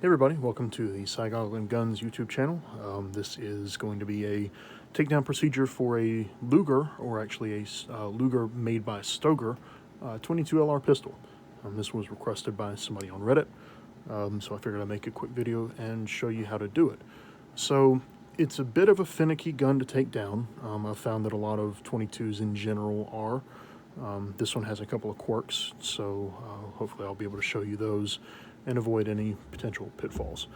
Hey everybody, welcome to the Stoeger Guns YouTube channel. This is going to be a takedown procedure for a Luger, or actually a Luger made by Stoeger 22 LR pistol. This was requested by somebody on Reddit, so I figured I'd make a quick video and show you how to do it. So it's a bit of a finicky gun to take down. I've found that a lot of 22s in general are. This one has a couple of quirks, so hopefully I'll be able to show you those and avoid any potential pitfalls.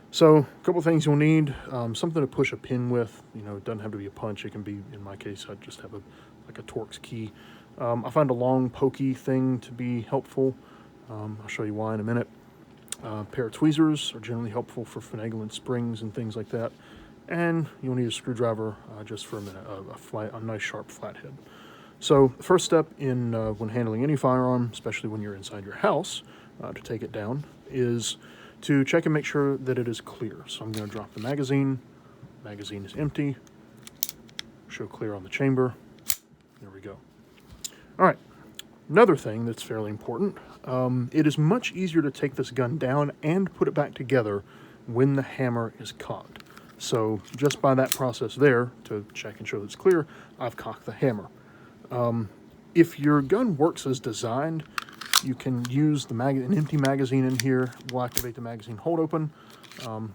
So a couple of things you'll need: something to push a pin with. You know, it doesn't have to be a punch. It can be, in my case, I just have like a Torx key. I find a long pokey thing to be helpful. I'll show you why in a minute. A pair of tweezers are generally helpful for finagling springs and things like that. And you'll need a screwdriver just for a minute, a nice sharp flathead. So the first step in when handling any firearm, especially when you're inside your house, to take it down, is to check and make sure that it is clear. So I'm going to drop the magazine. Magazine is empty. Show clear on the chamber. There we go. All right. Another thing that's fairly important, it is much easier to take this gun down and put it back together when the hammer is cocked. So just by that process there, to check and show that it's clear, I've cocked the hammer. If your gun works as designed, you can use an empty magazine in here. We'll activate the magazine hold open.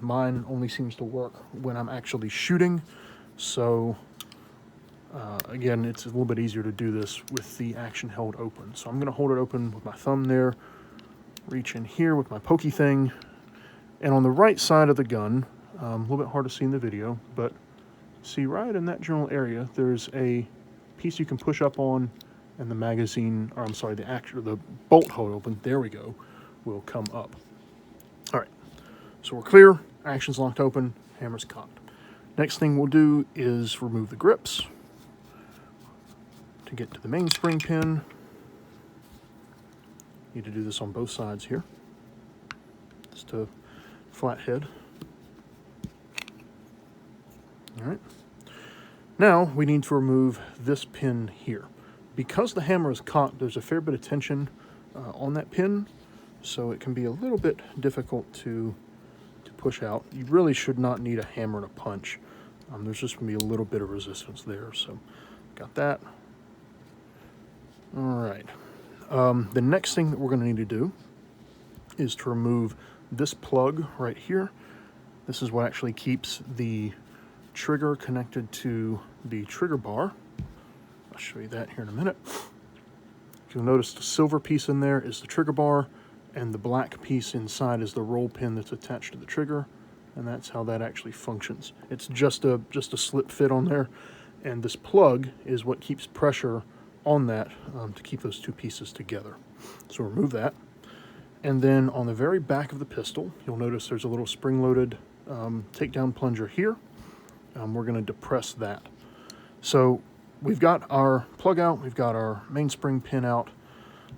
Mine only seems to work when I'm actually shooting. So again, it's a little bit easier to do this with the action held open. So I'm going to hold it open with my thumb there, reach in here with my pokey thing, and on the right side of the gun, a little bit hard to see in the video, but see right in that general area, there's a piece you can push up on, and the magazine, or I'm sorry, the bolt hold open, there we go, will come up. All right, so we're clear, action's locked open, hammer's cocked. Next thing we'll do is remove the grips to get to the mainspring pin. Need to do this on both sides here. Just a flathead. All right. Now we need to remove this pin here. Because the hammer is cocked, there's a fair bit of tension on that pin, so it can be a little bit difficult to push out. You really should not need a hammer and a punch. There's just going to be a little bit of resistance there, so got that. All right. The next thing that we're going to need to do is to remove this plug right here. This is what actually keeps the trigger connected to the trigger bar. I'll show you that here in a minute. You'll notice the silver piece in there is the trigger bar, and the black piece inside is the roll pin that's attached to the trigger, and that's how that actually functions. It's just a slip fit on there, and this plug is what keeps pressure on that to keep those two pieces together. So remove that. And then on the very back of the pistol, you'll notice there's a little spring-loaded takedown plunger here. We're going to depress that. So we've got our plug out, we've got our mainspring pin out.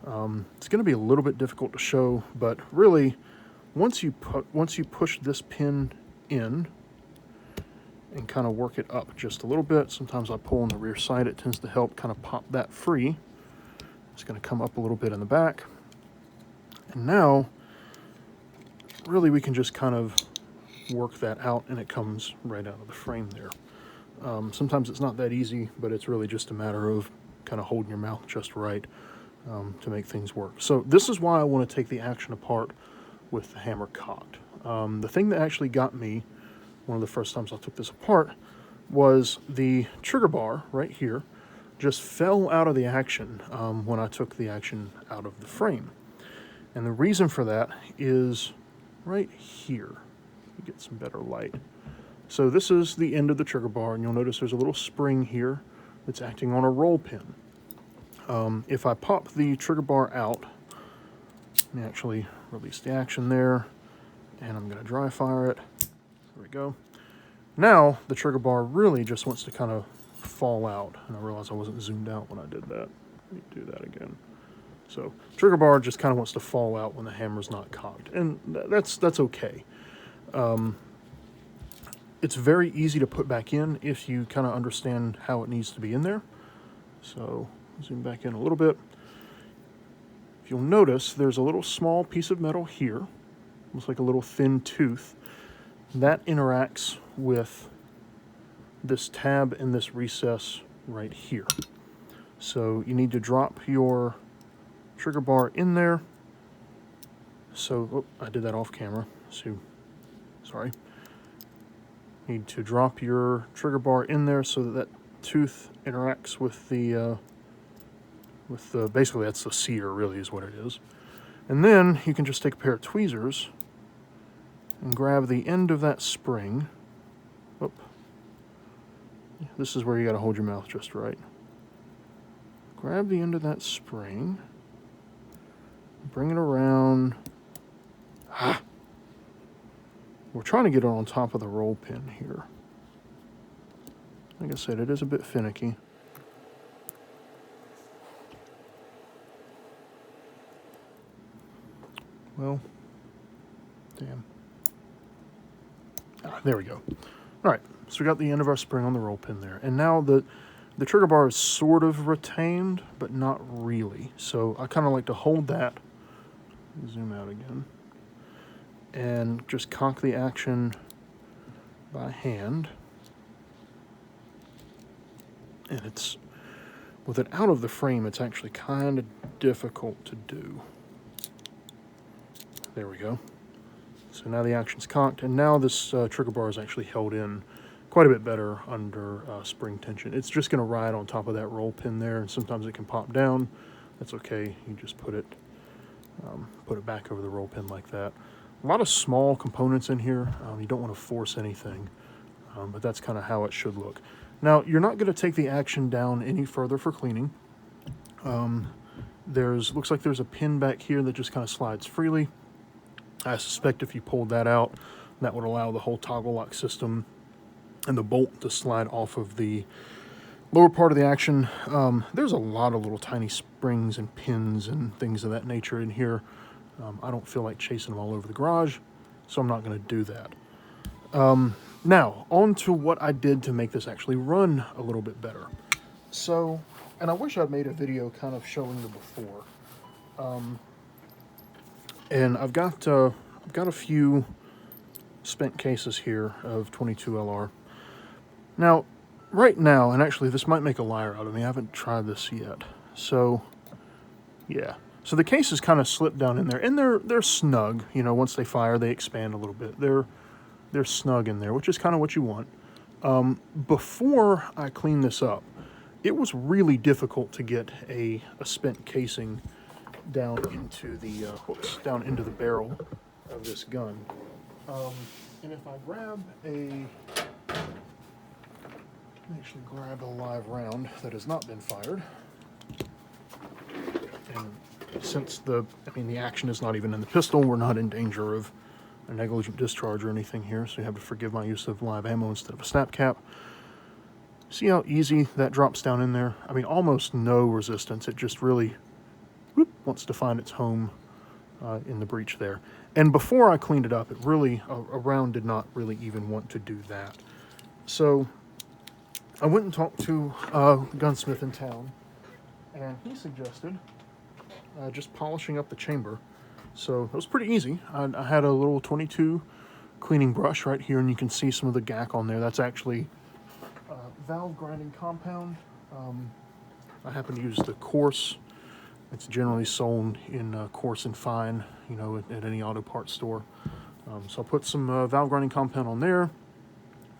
It's going to be a little bit difficult to show, but really, once you push this pin in and kind of work it up just a little bit, sometimes I pull on the rear side, it tends to help kind of pop that free. It's going to come up a little bit in the back. And now, really we can just kind of work that out, and it comes right out of the frame there. Sometimes it's not that easy, but it's really just a matter of kind of holding your mouth just right to make things work. So this is why I want to take the action apart with the hammer cocked. The thing that actually got me, one of the first times I took this apart, was the trigger bar right here just fell out of the action when I took the action out of the frame. And the reason for that is right here. Get some better light. So this is the end of the trigger bar, and you'll notice there's a little spring here that's acting on a roll pin. If I pop the trigger bar out, let me actually release the action there, and I'm going to dry fire it. There we go. Now the trigger bar really just wants to kind of fall out, and I realized I wasn't zoomed out when I did that. Let me do that again. So trigger bar just kind of wants to fall out when the hammer's not cocked, and that's okay. It's very easy to put back in if you kind of understand how it needs to be in there. So zoom back in a little bit. If you'll notice, there's a little small piece of metal here looks like a little thin tooth. That interacts with this tab and this recess right here. So you need to drop your trigger bar in there. So, oh, I did that off camera. So, sorry. Need to drop your trigger bar in there so that that tooth interacts with the basically that's the sear, really is what it is. And then you can just take a pair of tweezers and grab the end of that spring. Oop. This is where you got to hold your mouth just right. Grab the end of that spring, bring it around. Ah. We're trying to get it on top of the roll pin here. Like I said, it is a bit finicky. Well, damn. Ah, there we go. All right, so we got the end of our spring on the roll pin there. And now the trigger bar is sort of retained, but not really. So I kind of like to hold that, zoom out again, and just cock the action by hand. And it's, with it out of the frame, it's actually kind of difficult to do. There we go. So now the action's cocked, and now this trigger bar is actually held in quite a bit better under spring tension. It's just going to ride on top of that roll pin there, and sometimes it can pop down. That's okay. You just put it back over the roll pin like that. A lot of small components in here. You don't want to force anything, but that's kind of how it should look. Now, you're not going to take the action down any further for cleaning. Looks like there's a pin back here that just kind of slides freely. I suspect if you pulled that out, that would allow the whole toggle lock system and the bolt to slide off of the lower part of the action. There's a lot of little tiny springs and pins and things of that nature in here. I don't feel like chasing them all over the garage, so I'm not going to do that. Now, on to what I did to make this actually run a little bit better. So, and I wish I'd made a video kind of showing the before. And I've got a few spent cases here of 22 LR. Now, right now, and actually this might make a liar out of me, I haven't tried this yet. So, yeah. So the cases kind of slip down in there, and they're snug. You know, once they fire, they expand a little bit. They're snug in there, which is kind of what you want. Before I cleaned this up, it was really difficult to get a spent casing down into the barrel of this gun. And if I actually grab a live round that has not been fired, and since the action is not even in the pistol, we're not in danger of a negligent discharge or anything here, so you have to forgive my use of live ammo instead of a snap cap. See how easy that drops down in there? I mean, almost no resistance. It just really wants to find its home in the breech there. And before I cleaned it up, a round did not really even want to do that. So I went and talked to a gunsmith in town, and he suggested just polishing up the chamber. So it was pretty easy. I had a little 22 cleaning brush right here, and you can see some of the gack on there. That's actually valve grinding compound. I happen to use the coarse. It's generally sold in coarse and fine, you know, at any auto parts store. So I'll put some valve grinding compound on there,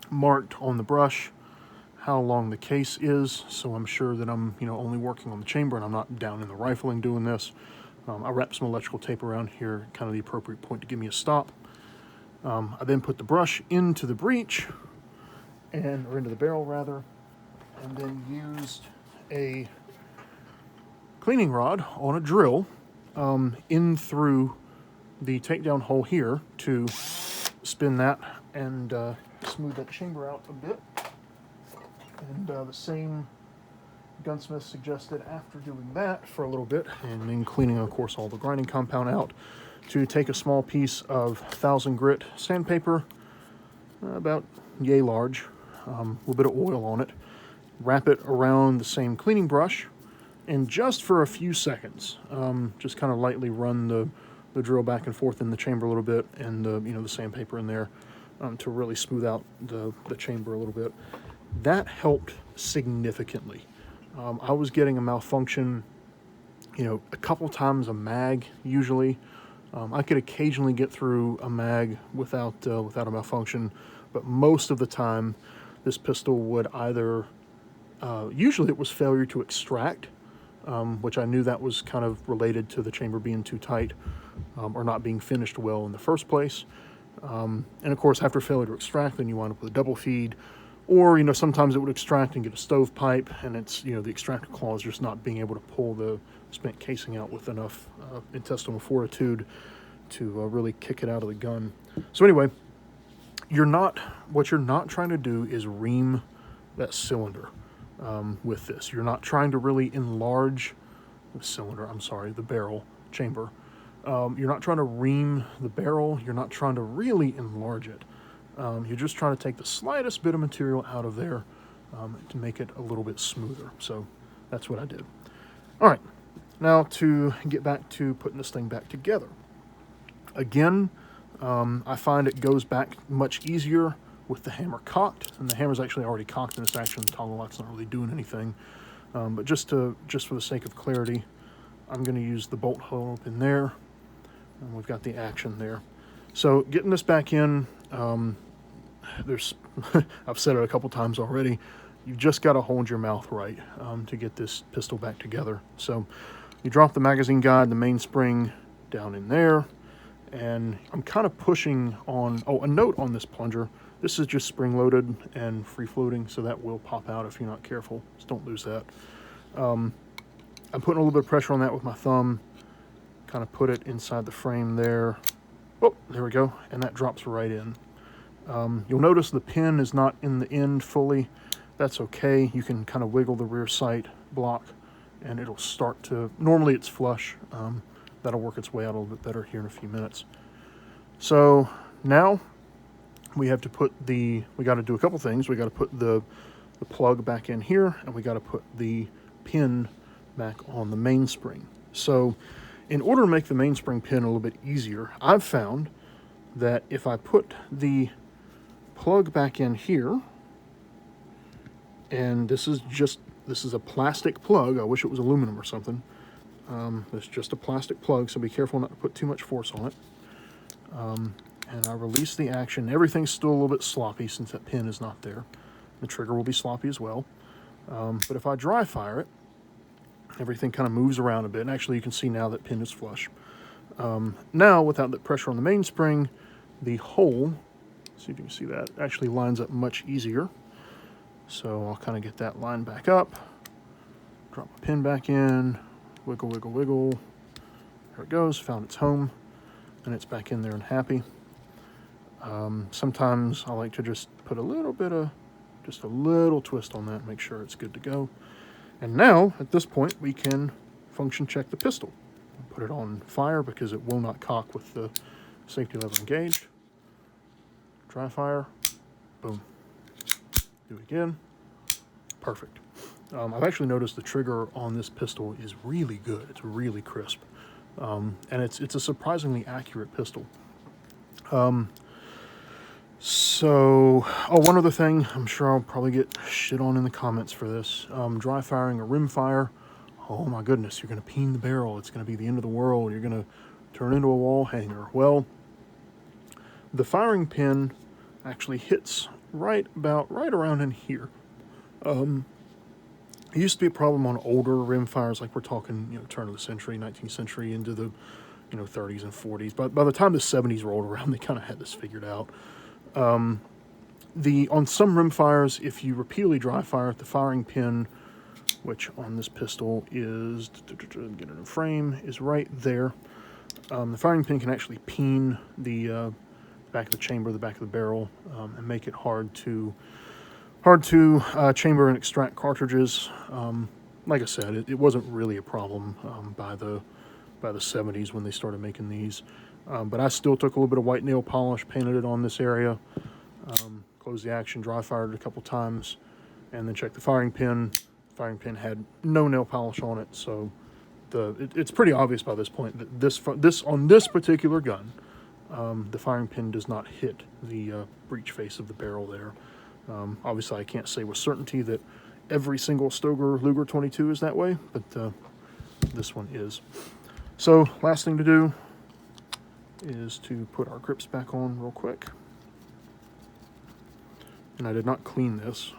marked on the brush how long the case is, so I'm sure that I'm, you know, only working on the chamber and I'm not down in the rifling doing this. I wrap some electrical tape around here, kind of the appropriate point to give me a stop. I then put the brush into the breech, or into the barrel rather, and then used a cleaning rod on a drill in through the takedown hole here to spin that and smooth that chamber out a bit. And the same gunsmith suggested after doing that for a little bit, and then cleaning, of course, all the grinding compound out, to take a small piece of 1000 grit sandpaper, about yay large, a little bit of oil on it, wrap it around the same cleaning brush, and just for a few seconds, just kind of lightly run the the drill back and forth in the chamber a little bit, and the sandpaper in there to really smooth out the chamber a little bit. That helped significantly. I was getting a malfunction, a couple times a mag usually. I could occasionally get through a mag without a malfunction, but most of the time, this pistol would either, usually it was failure to extract, which I knew that was kind of related to the chamber being too tight or not being finished well in the first place. And of course, after failure to extract, then you wind up with a double feed, or sometimes it would extract and get a stovepipe, and it's the extractor claw is just not being able to pull the spent casing out with enough intestinal fortitude to really kick it out of the gun. So anyway, what you're not trying to do is ream that cylinder with this. You're not trying to really enlarge the barrel chamber. You're not trying to ream the barrel. You're not trying to really enlarge it. You're just trying to take the slightest bit of material out of there to make it a little bit smoother. So that's what I did. All right, now to get back to putting this thing back together. Again, I find it goes back much easier with the hammer cocked, and the hammer's actually already cocked in this action. The toggle lock's not really doing anything. But just for the sake of clarity, I'm going to use the bolt hole up in there, and we've got the action there. So getting this back in, I've said it a couple times already, you've just got to hold your mouth right to get this pistol back together. So you drop the magazine guide, the mainspring down in there, and I'm kind of pushing on, a note on this plunger, this is just spring-loaded and free-floating, so that will pop out if you're not careful, so don't lose that. I'm putting a little bit of pressure on that with my thumb, kind of put it inside the frame there. Oh, there we go, and that drops right in. You'll notice the pin is not in the end fully. That's okay. You can kind of wiggle the rear sight block, and it'll start to, normally it's flush. That'll work its way out a little bit better here in a few minutes. So now we have to we got to do a couple things. We got to put the plug back in here, and we got to put the pin back on the mainspring. So in order to make the mainspring pin a little bit easier, I've found that if I put the plug back in here, and this is a plastic plug. I wish it was aluminum or something. It's just a plastic plug, so be careful not to put too much force on it. And I release the action. Everything's still a little bit sloppy since that pin is not there. The trigger will be sloppy as well. But if I dry fire it, everything kind of moves around a bit. And actually, you can see now that pin is flush. Now, without the pressure on the mainspring, the hole, see if you can see that, actually lines up much easier. So I'll kind of get that line back up, drop my pin back in, wiggle, wiggle, wiggle. There it goes, found its home, and it's back in there and happy. Sometimes I like to just put a little twist on that, make sure it's good to go. And now, at this point, we can function check the pistol. Put it on fire because it will not cock with the safety lever engaged. Dry fire, boom. Do it again, perfect. I've actually noticed the trigger on this pistol is really good. It's really crisp, and it's a surprisingly accurate pistol. So, one other thing, I'm sure I'll probably get shit on in the comments for this. Dry firing a rim fire, oh my goodness, you're going to peen the barrel. It's going to be the end of the world. You're going to turn into a wall hanger. Well, the firing pin actually hits right around in here. It used to be a problem on older rim fires, like we're talking, turn of the century, 19th century into the, 30s and 40s. But by the time the 70s rolled around, they kind of had this figured out. On some rim fires, if you repeatedly dry fire it, the firing pin, which on this pistol is, get it in frame, is right there. The firing pin can actually peen the back of the chamber, the back of the barrel, and make it hard to chamber and extract cartridges. Like I said, it wasn't really a problem by the 70s when they started making these. But I still took a little bit of white nail polish, painted it on this area, closed the action, dry fired it a couple times, and then checked the firing pin. The firing pin had no nail polish on it, so it's pretty obvious by this point that this on this particular gun, the firing pin does not hit the breech face of the barrel there. Obviously, I can't say with certainty that every single Stoeger Luger 22 is that way, but this one is. So, last thing to do is to put our grips back on real quick. And I did not clean this.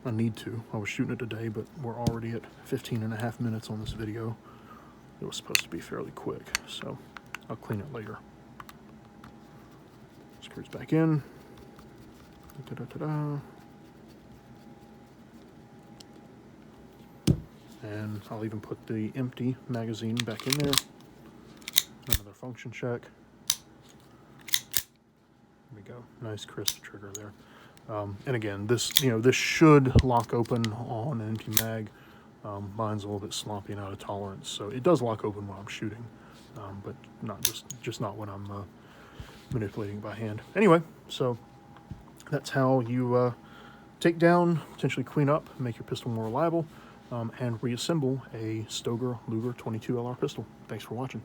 I need to. I was shooting it today, but we're already at 15.5 minutes on this video. It was supposed to be fairly quick, so I'll clean it later. Screws back in. Da-da-da-da. And I'll even put the empty magazine back in there. Another function check. There we go. Nice crisp trigger there. And again, this should lock open on an empty mag. Mine's a little bit sloppy and out of tolerance, so it does lock open when I'm shooting, but not just not when I'm manipulating by hand. Anyway, so that's how you take down, potentially clean up, make your pistol more reliable, and reassemble a Stoeger Luger 22 LR pistol. Thanks for watching.